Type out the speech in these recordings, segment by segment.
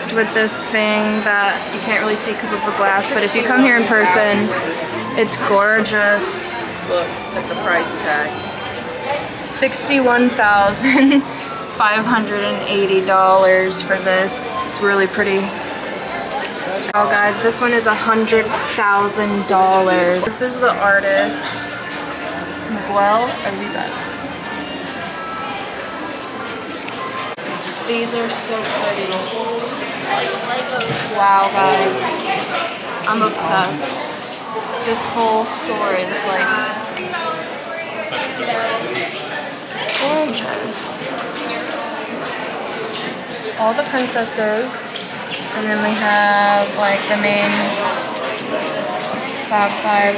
obsessed with this thing that you can't really see because of the glass, but if you come here in person, it's gorgeous. Look at the price tag. $61,580 for this. It's really pretty. Oh guys, this one is $100,000. This is the artist, Miguel Arribas. These are so pretty. Wow guys, I'm obsessed. This whole store is like gorgeous. All the princesses, and then we have like the main Fab Five,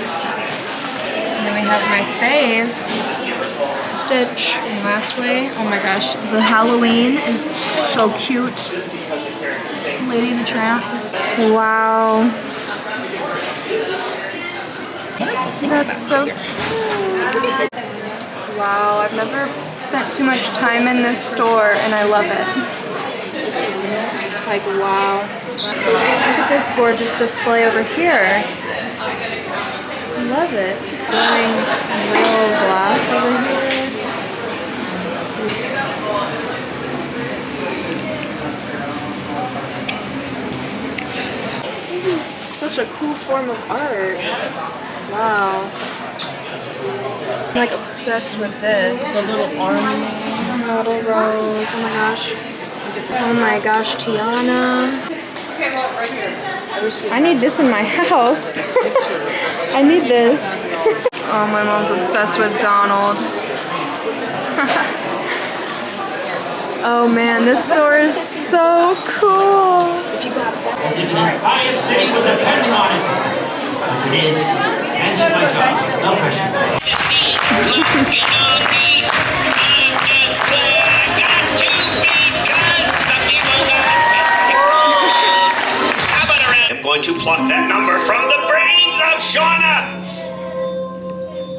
and then we have my fave, Stitch, and lastly, oh my gosh, the Halloween is so cute. Lady and the Tramp. Wow. That's so cute. Wow, I've never spent too much time in this store and I love it. Like, wow. Look at this gorgeous display over here. I love it. Glowing real glass over here. This is such a cool form of art. Wow. I'm like obsessed with this. The little army. Model Rose. Oh my gosh. Oh my gosh, Tiana. I need this in my house. I need this. Oh, my mom's obsessed with Donald. Oh man, this store is so cool. As if an entire city would depend on it. Because it is. As is my job. No pressure. I'm going to pluck that number from the brains of Shauna.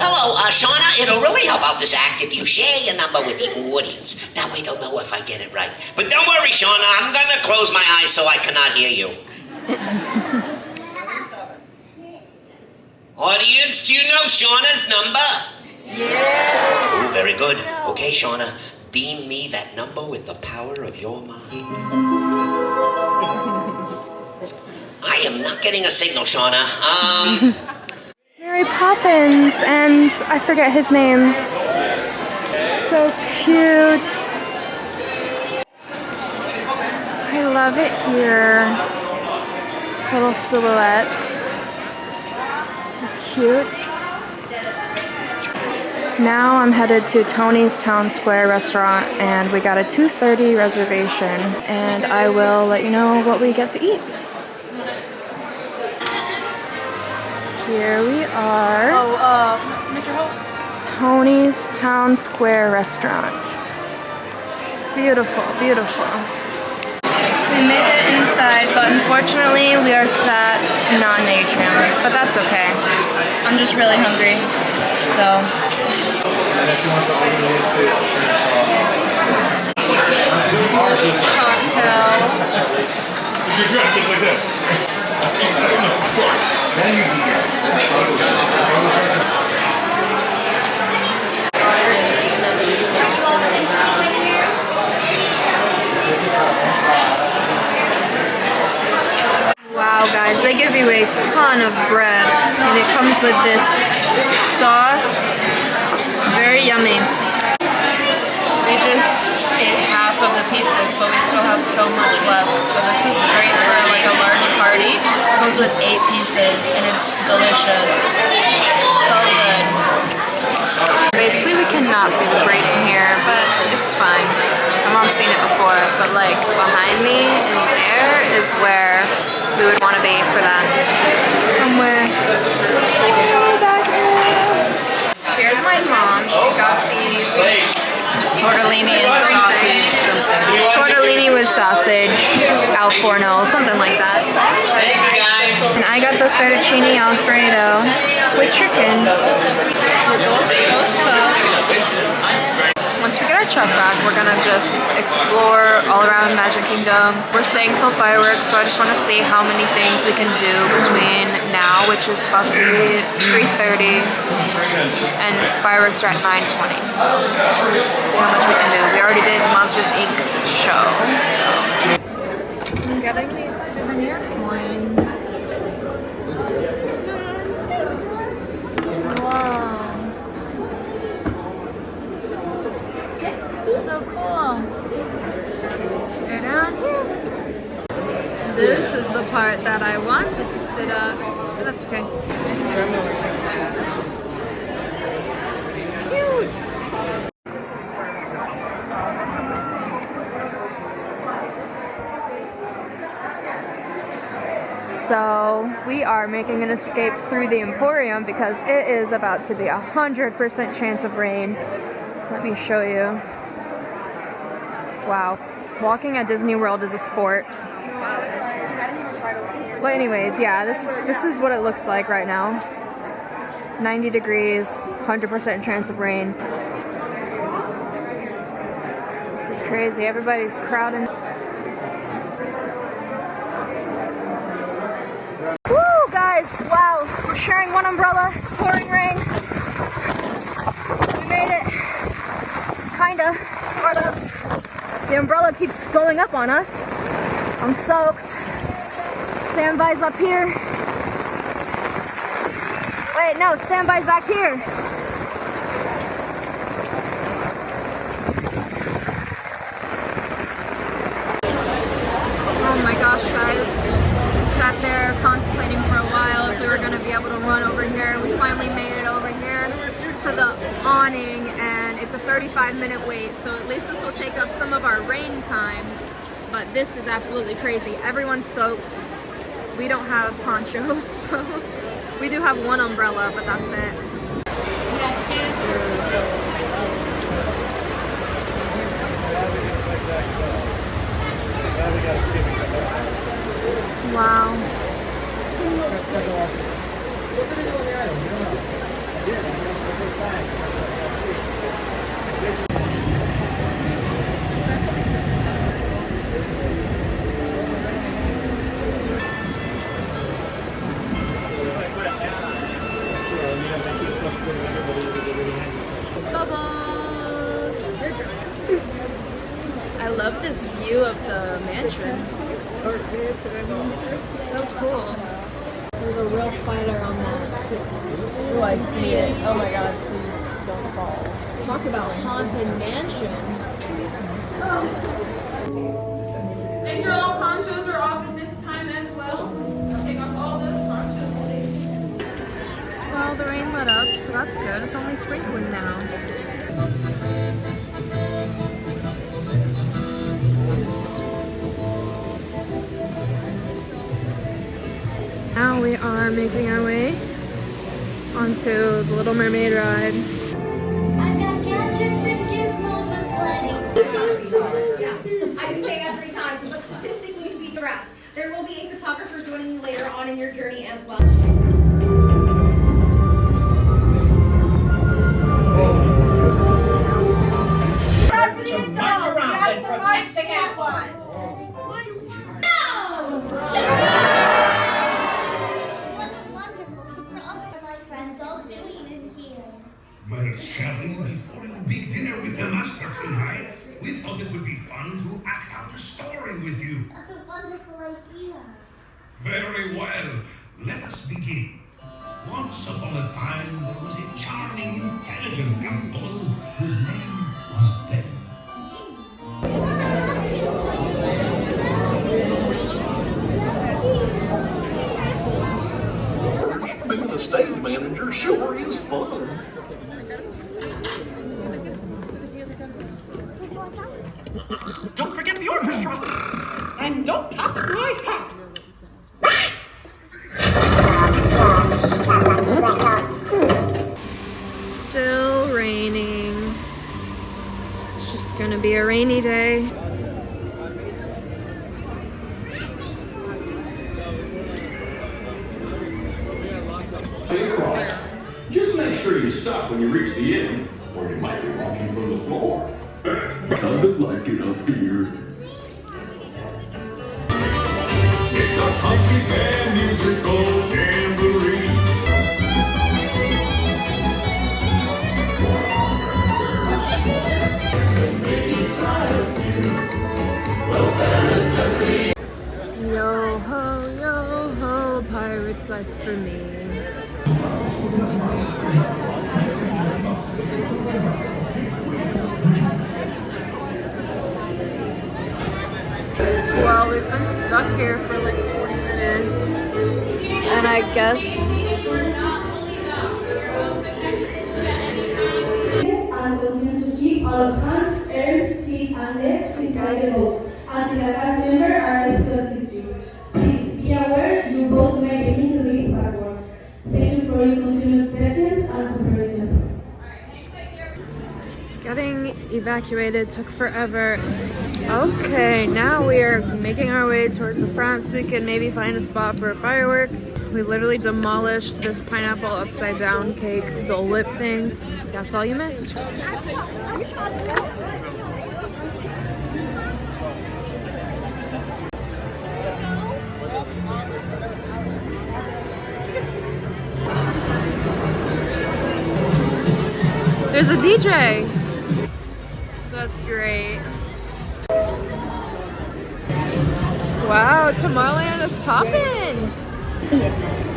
Hello, Shauna. It'll really help out this act if you share your number with the audience. That way they'll know if I get it right. But don't worry, Shauna. I'm going to close my eyes so I cannot hear you. Audience, do you know Shauna's number? Yes. Oh, very good. Okay, Shauna, beam me that number with the power of your mind. I am not getting a signal, Shauna. Mary Poppins, and I forget his name. So cute. I love it here. Little silhouettes. Cute. Now I'm headed to Tony's Town Square restaurant, and we got a 2:30 reservation, and I will let you know what we get to eat. Here we are. Mr. Hope. Tony's Town Square restaurant. Beautiful, beautiful. We made it inside, but unfortunately we are sat not in the atrium, but that's okay. I'm just really hungry, so. Cocktails. You're dressed just like that. Wow guys, they give you a ton of bread and it comes with this sauce. Very yummy. We just ate half of the pieces, but we still have so much left. So this is great for like a large party. It comes with 8 pieces and it's delicious. So good. Basically we cannot see the grate from here, but it's fine. My mom's seen it before, but like behind me in there is where we would want to be for that. Somewhere. Here's my mom. She got the tortellini and sausage something. Tortellini with sausage, al forno, something like that. And I got the fettuccine alfredo with chicken. We're both so stuffed. Once we get our our truck back, we're gonna just explore all around Magic Kingdom. We're staying till fireworks, so I just want to see how many things we can do between now, which is about to be 3:30, and fireworks are at 9:20. So see how much we can do. We already did Monsters Inc. show, so I'm getting these souvenir coins. Wow. So cool. They're down here. This is the part that I wanted to sit up, but that's okay. Cute. So we are making an escape through the Emporium because it is about to be 100% chance of rain. Let me show you. Wow, walking at Disney World is a sport. But anyways, yeah, this is what it looks like right now. 90 degrees, 100% chance of rain. This is crazy. Everybody's crowding. Woo, guys! Wow, we're sharing one umbrella. It's pouring rain. We made it. Kinda, sort of. The umbrella keeps going up on us. I'm soaked. Standby's up here. Wait, no, standby's back here. Oh my gosh, guys. We sat there contemplating for a while if we were gonna be able to run over here. We finally made it over here to the awning, and it's a 35-minute wait, so at least this will take up some of our rain time. But this is absolutely crazy. Everyone's soaked. We don't have ponchos, so we do have one umbrella, but that's it. Wow. Bubbles! I love this view of the mansion. So cool. There's a real spider on that. Oh, I see it. Oh my god, please don't fall. Talk about haunted mansion. Make sure all ponchos are off at this time as well. Take off all those ponchos, please. Well, the rain let up, so that's good. It's only sprinkling now. Now we are making our way onto the Little Mermaid ride. I've got gadgets and gizmos aplenty. I do say that 3 times, but statistically speaking, reps. There will be a photographer joining you later on in your journey as well. Grab for the adult, grab for my cat one. What a wonderful surprise. My friends all doing in here. Well, Shelley, before your big dinner with the master tonight, we thought it would be fun to act out a story with you. That's a wonderful idea. Very well. Let us begin. Once upon a time, there was a charming, intelligent young fellow whose name was Ben. Being the stage manager sure is fun. Don't forget the orchestra! And don't touch my hat. Still raining. It's just gonna be a rainy day. Across. Just make sure you stop when you reach the end, or you might be watching from the floor. Kinda like it up here. It's a country band musical jamboree. Yo ho, pirate's life for me. Well, we've been stuck here for like 20 minutes, and I guess and continue to keep all hands, ears, feet, and legs inside the boat until a cast member arrives to assist you. Please be aware your boat may begin to lead backwards. Thank you for your continued patience and cooperation. getting evacuated took forever. Okay, now we are making our way towards the front so we can maybe find a spot for fireworks. We literally demolished this pineapple upside down cake Dole Whip thing. That's all you missed. There's a DJ. That's great. Wow, Tomorrowland is poppin'.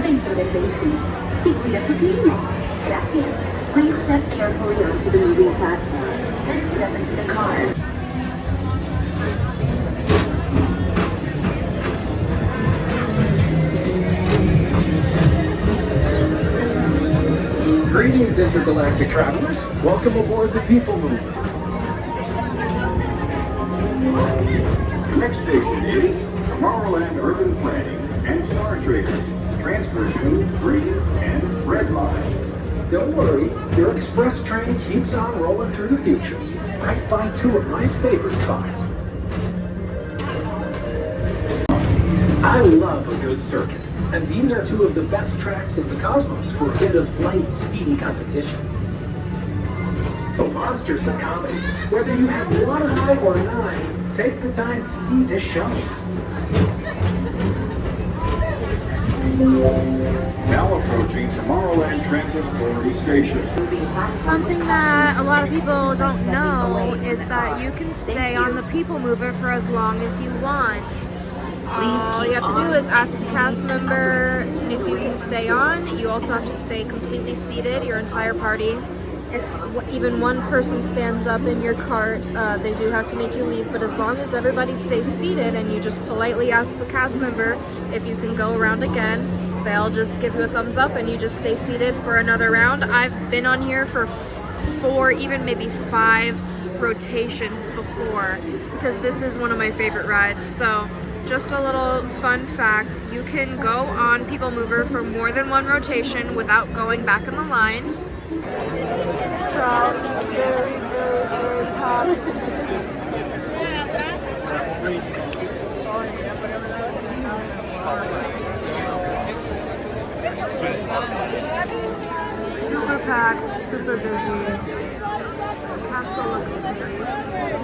Dentro del vehículo y cuida sus niños. Gracias. Please step carefully onto the moving platform. Then step into the car. Greetings, intergalactic travelers. Welcome aboard the People Mover. The next station is Tomorrowland Urban Planning and Star Traders. Transfer to green and red lines. Don't worry, your express train keeps on rolling through the future, right by two of my favorite spots. I love a good circuit, and these are two of the best tracks in the cosmos for a bit of light, speedy competition. The monsters of comedy. Whether you have one eye or nine, take the time to see this show. Now approaching Tomorrowland Transit Authority Station. Something that a lot of people don't know is that you can stay on the People Mover for as long as you want. All you have to do is ask the cast member if you can stay on. You also have to stay completely seated, your entire party. If even one person stands up in your cart, they do have to make you leave, but as long as everybody stays seated and you just politely ask the cast member if you can go around again, they'll just give you a thumbs up and you just stay seated for another round. I've been on here for 4, even maybe 5 rotations before, because this is one of my favorite rides. So just a little fun fact, you can go on People Mover for more than 1 rotation without going back in the line. Crowd is very, very, very packed. Super packed, super busy. The castle looks great.